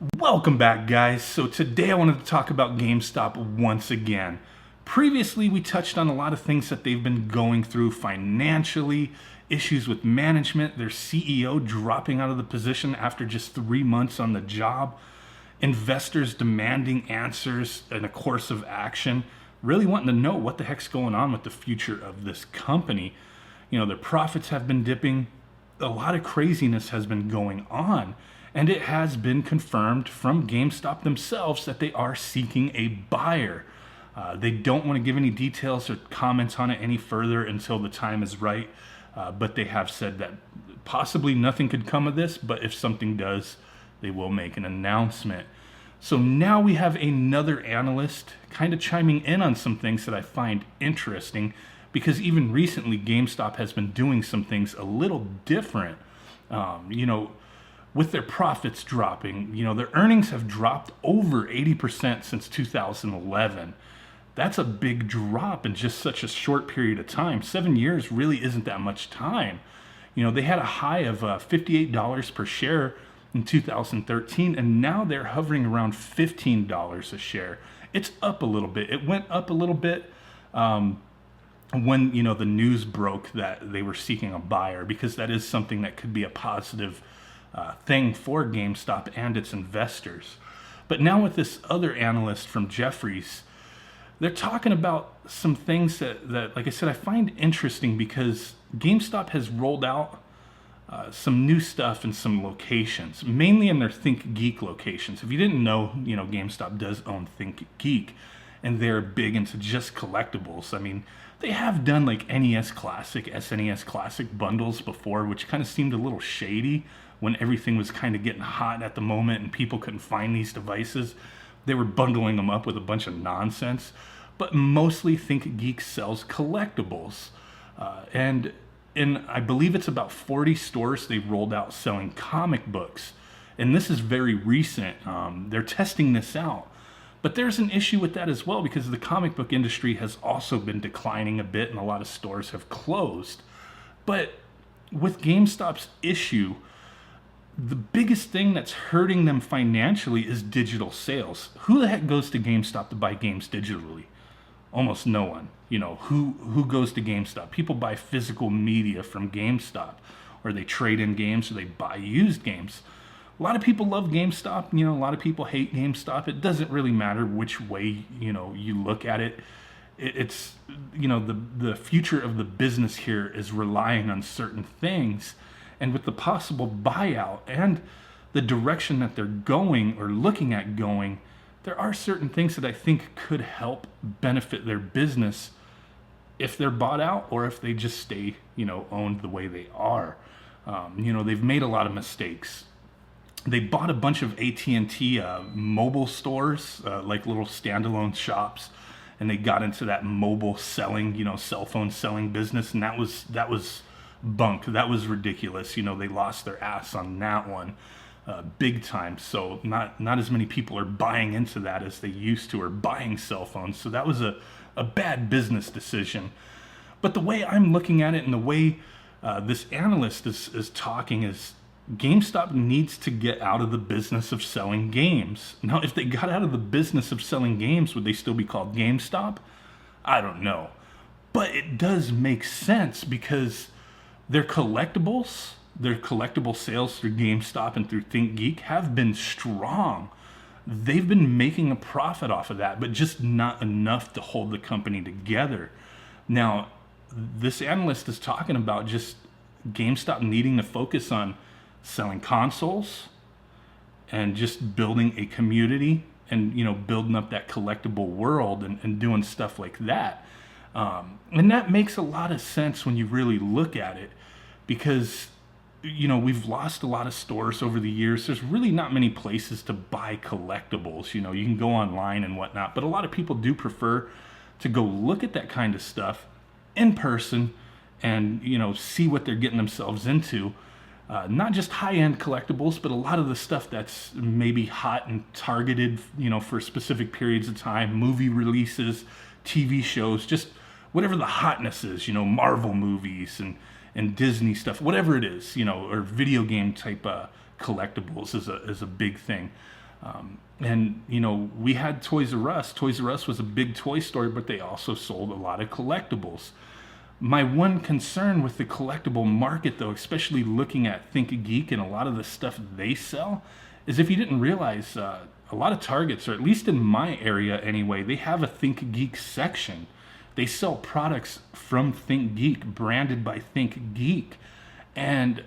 Welcome back, guys. So today I wanted to talk about GameStop once again. Previously, we touched on a lot of things that they've been going through financially, issues with management, their CEO dropping out of the position after just 3 months on the job, investors demanding answers and a course of action, really wanting to know what the heck's going on with the future of this company. Their profits have been dipping, a lot of craziness has been going on. And it has been confirmed from GameStop themselves that they are seeking a buyer. They don't want to give any details or comments on it any further until the time is right. But they have said that possibly nothing could come of this, but if something does, they will make an announcement. So now we have another analyst kind of chiming in on some things that I find interesting, because even recently GameStop has been doing some things a little different. With their profits dropping, their earnings have dropped over 80% since 2011. That's a big drop in just such a short period of time. 7 years really isn't that much time. They had a high of $58 per share in 2013, and now they're hovering around $15 a share. It's up a little bit. It went up a little bit when the news broke that they were seeking a buyer, because that is something that could be a positive thing for GameStop and its investors. But now with this other analyst from Jefferies, they're talking about some things that, like I said, I find interesting, because GameStop has rolled out some new stuff in some locations, mainly in their Think Geek locations. If you didn't know, GameStop does own Think Geek, and they're big into just collectibles. I mean, they have done like NES Classic, SNES Classic bundles before, which kind of seemed a little shady when everything was kind of getting hot at the moment and people couldn't find these devices. They were bundling them up with a bunch of nonsense. But mostly Think Geek sells collectibles. And in, I believe it's about 40 stores they've rolled out selling comic books. And this is very recent. They're testing this out. But there's an issue with that as well, because the comic book industry has also been declining a bit and a lot of stores have closed. But with GameStop's issue, the biggest thing that's hurting them financially is digital sales. Who the heck goes to GameStop to buy games digitally? Almost no one. Who goes to GameStop? People buy physical media from GameStop, or they trade in games, or they buy used games. A lot of people love GameStop. A lot of people hate GameStop. It doesn't really matter which way, you look at it. It's, the future of the business here is relying on certain things. And with the possible buyout and the direction that they're going or looking at going, there are certain things that I think could help benefit their business if they're bought out, or if they just stay, owned the way they are. They've made a lot of mistakes. They bought a bunch of AT&T mobile stores, like little standalone shops, and they got into that mobile selling, cell phone selling business, and that was bunk. That was ridiculous. They lost their ass on that one, big time. So not as many people are buying into that as they used to, or buying cell phones. So that was a bad business decision. But the way I'm looking at it, and the way this analyst is talking, is GameStop needs to get out of the business of selling games. Now, if they got out of the business of selling games, would they still be called GameStop? I don't know. But it does make sense, because their collectible sales through GameStop and through ThinkGeek have been strong. They've been making a profit off of that, but just not enough to hold the company together. Now, this analyst is talking about just GameStop needing to focus on selling consoles and just building a community, and building up that collectible world, and doing stuff like that. And that makes a lot of sense when you really look at it, because we've lost a lot of stores over the years. There's really not many places to buy collectibles. You can go online and whatnot, but a lot of people do prefer to go look at that kind of stuff in person and see what they're getting themselves into. Not just high-end collectibles, but a lot of the stuff that's maybe hot and targeted, for specific periods of time, movie releases, TV shows, just whatever the hotness is, Marvel movies and Disney stuff, whatever it is, or video game type collectibles is a big thing. And, we had Toys R Us. Toys R Us was a big toy store, but they also sold a lot of collectibles. My one concern with the collectible market, though, especially looking at ThinkGeek and a lot of the stuff they sell, is if you didn't realize, a lot of Targets, or at least in my area anyway, they have a ThinkGeek section. They sell products from ThinkGeek, branded by ThinkGeek. And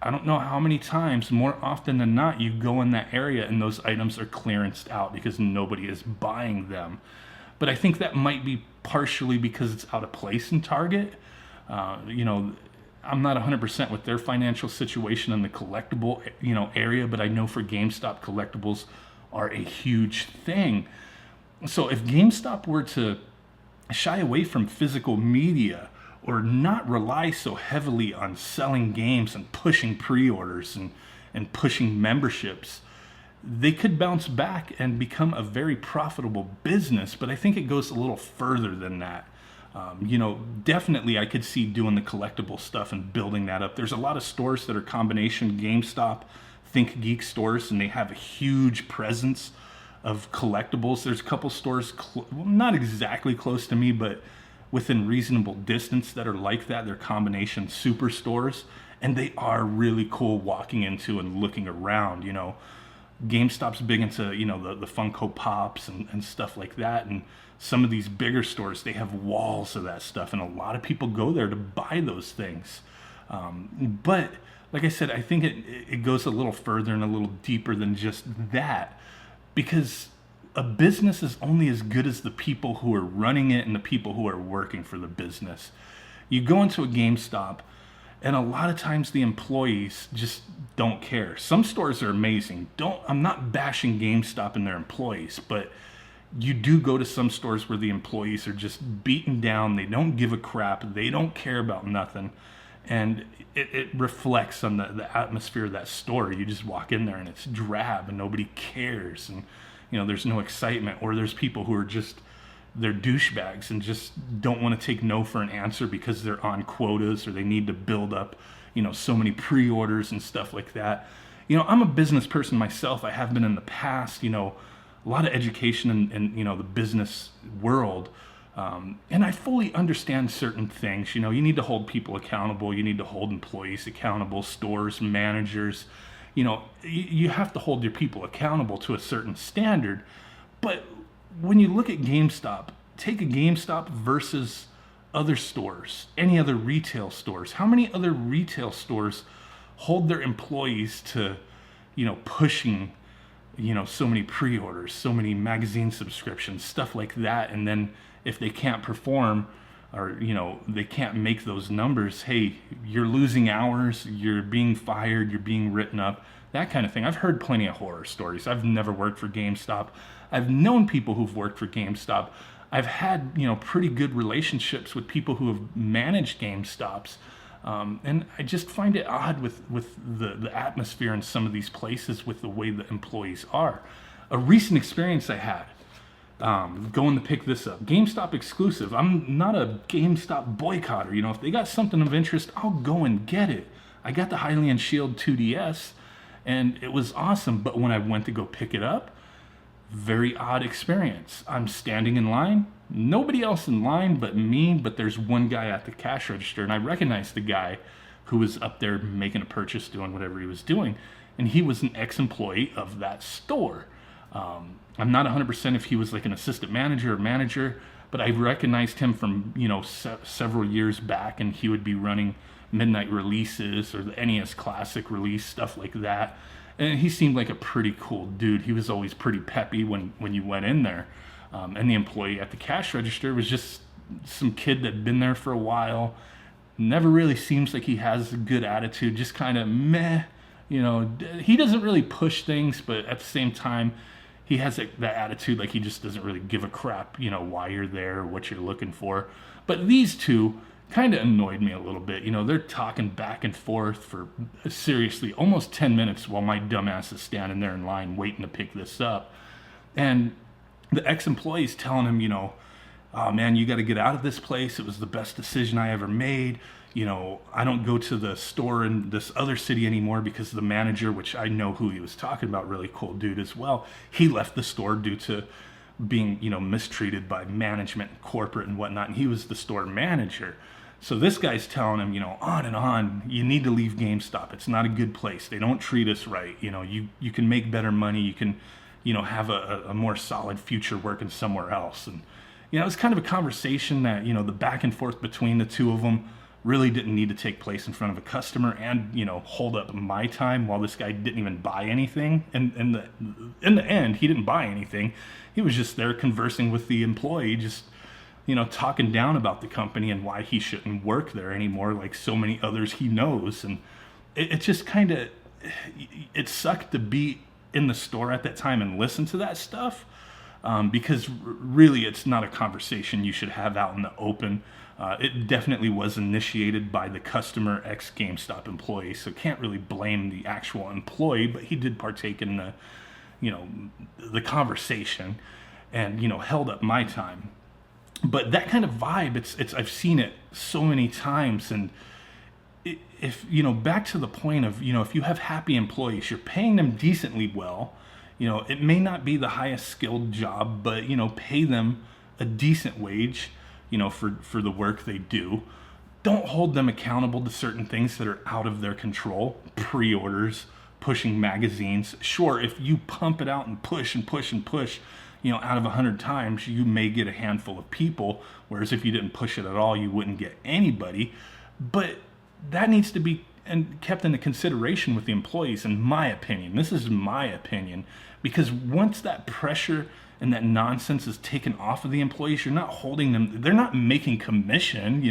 I don't know how many times, more often than not, you go in that area and those items are clearanced out because nobody is buying them. But I think that might be partially because it's out of place in Target. I'm not 100% with their financial situation in the collectible, area, but I know for GameStop, collectibles are a huge thing. So if GameStop were to shy away from physical media, or not rely so heavily on selling games and pushing pre-orders and pushing memberships, they could bounce back and become a very profitable business. But I think it goes a little further than that. Definitely I could see doing the collectible stuff and building that up. There's a lot of stores that are combination GameStop, ThinkGeek stores, and they have a huge presence of collectibles. There's a couple stores, not exactly close to me, but within reasonable distance that are like that. They're combination superstores, and they are really cool walking into and looking around. GameStop's big into, the Funko Pops and stuff like that. And some of these bigger stores, they have walls of that stuff, and a lot of people go there to buy those things. But like I said, I think it goes a little further and a little deeper than just that, because a business is only as good as the people who are running it and the people who are working for the business. You go into a GameStop, and a lot of times the employees just don't care. Some stores are amazing. I'm not bashing GameStop and their employees, but you do go to some stores where the employees are just beaten down. They don't give a crap. They don't care about nothing. And it reflects on the atmosphere of that store. You just walk in there and it's drab and nobody cares. And there's no excitement, or there's people who are they're douchebags and just don't want to take no for an answer because they're on quotas, or they need to build up, so many pre-orders and stuff like that. I'm a business person myself. I have been in the past, a lot of education in the business world. And I fully understand certain things. You need to hold people accountable. You need to hold employees accountable, stores, managers. You have to hold your people accountable to a certain standard. But when you look at GameStop, take a GameStop versus other stores, any other retail stores. How many other retail stores hold their employees to, pushing, so many pre-orders, so many magazine subscriptions, stuff like that. And then if they can't perform, or, they can't make those numbers, hey, you're losing hours, you're being fired, you're being written up, that kind of thing. I've heard plenty of horror stories. I've never worked for GameStop. I've known people who've worked for GameStop. I've had, pretty good relationships with people who have managed GameStops. And I just find it odd with the atmosphere in some of these places, with the way the employees are. A recent experience I had, going to pick this up, GameStop exclusive. I'm not a GameStop boycotter. If they got something of interest, I'll go and get it. I got the Hylian Shield 2DS, and it was awesome. But when I went to go pick it up, very odd experience. I'm standing in line, nobody else in line but me, but there's one guy at the cash register, and I recognized the guy who was up there making a purchase, doing whatever he was doing, and he was an ex-employee of that store. I'm not 100% if he was like an assistant manager or manager, but I recognized him from, several years back, and he would be running midnight releases or the NES Classic release, stuff like that. And he seemed like a pretty cool dude. He was always pretty peppy when you went in there. And the employee at the cash register was just some kid that'd been there for a while. Never really seems like he has a good attitude, just kind of meh. He doesn't really push things, but at the same time, he has that attitude like he just doesn't really give a crap, why you're there or what you're looking for. But these two kind of annoyed me a little bit. They're talking back and forth for seriously almost 10 minutes while my dumbass is standing there in line waiting to pick this up. And the ex-employee's telling him, oh man, you got to get out of this place. It was the best decision I ever made. I don't go to the store in this other city anymore because the manager, which I know who he was talking about, really cool dude as well, he left the store due to being, mistreated by management, corporate and whatnot. And he was the store manager. So this guy's telling him, on and on, you need to leave GameStop. It's not a good place. They don't treat us right. You can make better money. You can, have a more solid future working somewhere else. And, it was kind of a conversation that, the back and forth between the two of them really didn't need to take place in front of a customer and, hold up my time while this guy didn't even buy anything. And in the end, he didn't buy anything. He was just there conversing with the employee, just, talking down about the company and why he shouldn't work there anymore, like so many others he knows. And it just kind of, it sucked to be in the store at that time and listen to that stuff, because really it's not a conversation you should have out in the open. It definitely was initiated by the customer ex GameStop employee, so can't really blame the actual employee, but he did partake in the conversation and, held up my time. But that kind of vibe, it's I've seen it so many times. And if, back to the point of, if you have happy employees, you're paying them decently well, it may not be the highest skilled job, but, pay them a decent wage, for the work they do. Don't hold them accountable to certain things that are out of their control. Pre-orders, pushing magazines. Sure, if you pump it out and push and push and push, out of 100 times, you may get a handful of people, whereas if you didn't push it at all, you wouldn't get anybody. But that needs to be kept into consideration with the employees, in my opinion. This is my opinion, because once that pressure and that nonsense is taken off of the employees, you're not holding them, they're not making commission.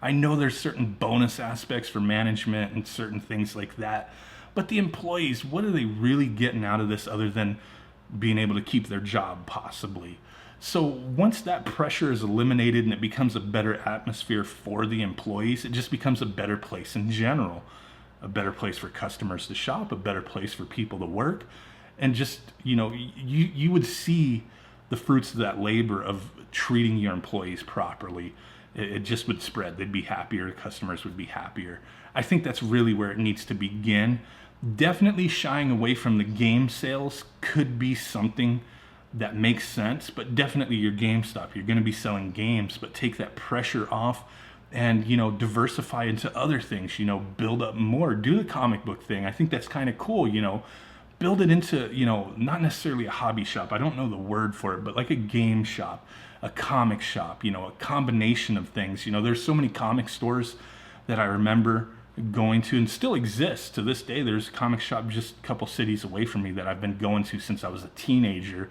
I know there's certain bonus aspects for management and certain things like that, but the employees, what are they really getting out of this other than being able to keep their job, possibly? So once that pressure is eliminated and it becomes a better atmosphere for the employees, it just becomes a better place in general, a better place for customers to shop, a better place for people to work. And just, you would see the fruits of that labor of treating your employees properly. It just would spread. They'd be happier. Customers would be happier. I think that's really where it needs to begin. Definitely shying away from the game sales could be something that makes sense, but definitely your GameStop, you're going to be selling games, but take that pressure off and, diversify into other things, build up more, do the comic book thing. I think that's kind of cool, build it into, not necessarily a hobby shop. I don't know the word for it, but like a game shop, a comic shop, a combination of things. There's so many comic stores that I remember going to and still exists to this day. There's a comic shop just a couple cities away from me that I've been going to since I was a teenager.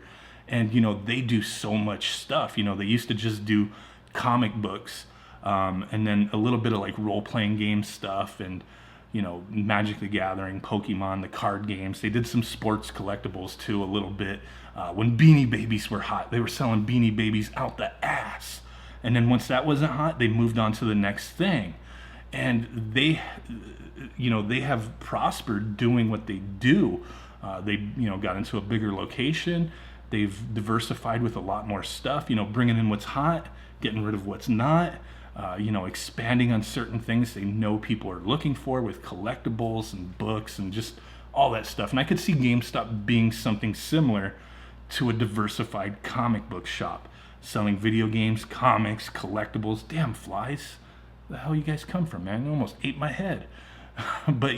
And, they do so much stuff. They used to just do comic books, and then a little bit of like role-playing game stuff and, Magic the Gathering, Pokemon, the card games. They did some sports collectibles too a little bit. When Beanie Babies were hot, they were selling Beanie Babies out the ass. And then once that wasn't hot, they moved on to the next thing. And they have prospered doing what they do. They, got into a bigger location. They've diversified with a lot more stuff, bringing in what's hot, getting rid of what's not, expanding on certain things they know people are looking for with collectibles and books and just all that stuff. And I could see GameStop being something similar to a diversified comic book shop, selling video games, comics, collectibles. Damn flies. The hell you guys come from, man? You almost ate my head. But,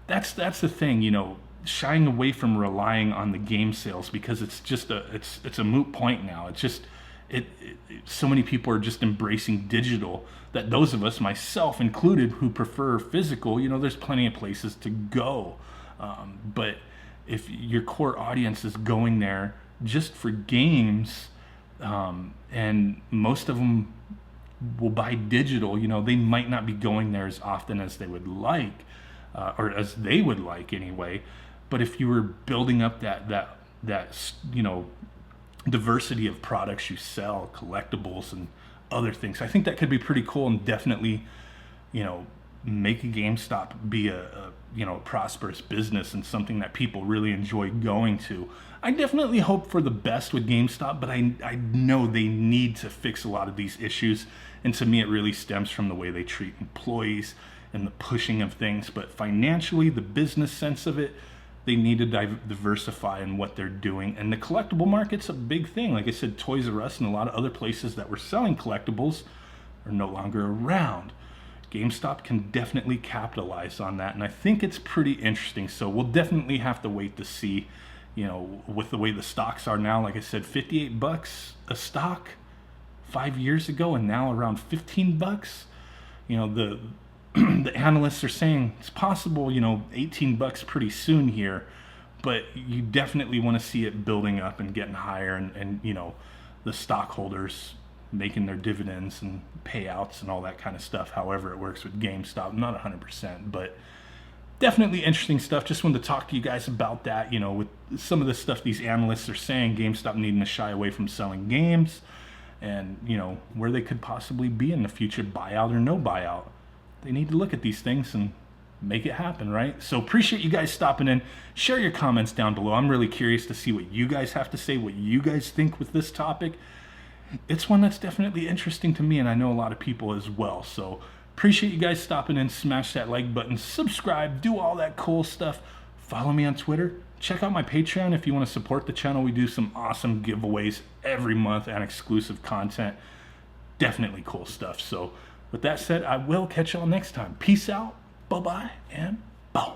that's the thing, shying away from relying on the game sales, because it's just it's a moot point now. It's just so many people are just embracing digital that those of us, myself included, who prefer physical, there's plenty of places to go. But if your core audience is going there just for games, and most of them will buy digital, they might not be going there as often as they would like, or as they would like anyway. But if you were building up that diversity of products you sell, collectibles and other things, I think that could be pretty cool, and definitely, make a GameStop be a prosperous business and something that people really enjoy going to. I definitely hope for the best with GameStop, but I know they need to fix a lot of these issues. And to me, it really stems from the way they treat employees and the pushing of things. But financially, the business sense of it, they need to diversify in what they're doing. And the collectible market's a big thing. Like I said, Toys R Us and a lot of other places that were selling collectibles are no longer around. GameStop can definitely capitalize on that, and I think it's pretty interesting. So we'll definitely have to wait to see, with the way the stocks are now. Like I said, $58 a stock 5 years ago, and now around $15. The the analysts are saying it's possible, $18 pretty soon here, but you definitely want to see it building up and getting higher, and the stockholders making their dividends and payouts and all that kind of stuff, however it works with GameStop. Not 100%, but definitely interesting stuff. Just wanted to talk to you guys about that, with some of the stuff these analysts are saying, GameStop needing to shy away from selling games, and where they could possibly be in the future, buyout or no buyout. They need to look at these things and make it happen, right? So appreciate you guys stopping in. Share your comments down below. I'm really curious to see what you guys have to say, what you guys think with this topic. It's one that's definitely interesting to me, and I know a lot of people as well. So appreciate you guys stopping in. Smash that like button, subscribe, do all that cool stuff. Follow me on Twitter. Check out my Patreon if you want to support the channel. We do some awesome giveaways every month and exclusive content. Definitely cool stuff. So with that said, I will catch y'all next time. Peace out, bye-bye, and boom.